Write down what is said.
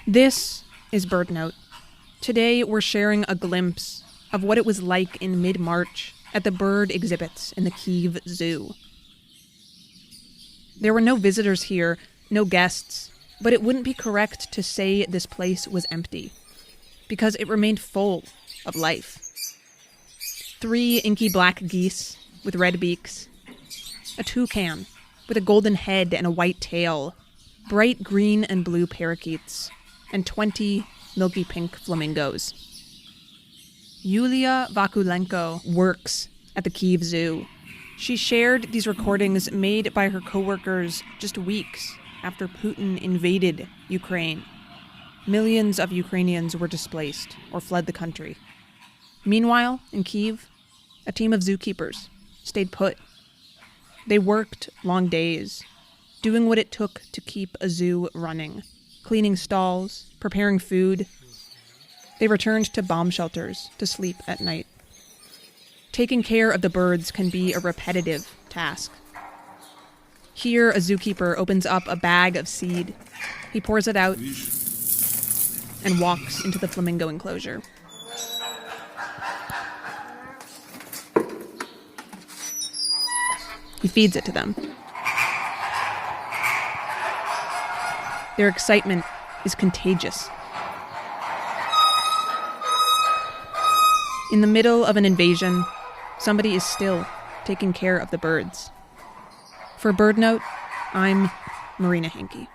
This is Bird Note. Today we're sharing a glimpse of what it was like in mid-March at the bird exhibits in the Kyiv Zoo. There were no visitors here, no guests, but it wouldn't be correct to say this place was empty, because it remained full of life. 3 inky black geese with red beaks, a toucan with a golden head and a white tail, bright green and blue parakeets, and 20 milky pink flamingos. Yulia Vakulenko works at the Kyiv Zoo. She shared these recordings made by her coworkers just weeks after Putin invaded Ukraine. Millions of Ukrainians were displaced or fled the country. Meanwhile, in Kyiv, a team of zookeepers stayed put. They worked long days, doing what it took to keep a zoo running, cleaning stalls, preparing food. They returned to bomb shelters to sleep at night. Taking care of the birds can be a repetitive task. Here, a zookeeper opens up a bag of seed. He pours it out and walks into the flamingo enclosure. He feeds it to them. Their excitement is contagious. In the middle of an invasion, somebody is still taking care of the birds. For Bird Note, I'm Marina Hankey.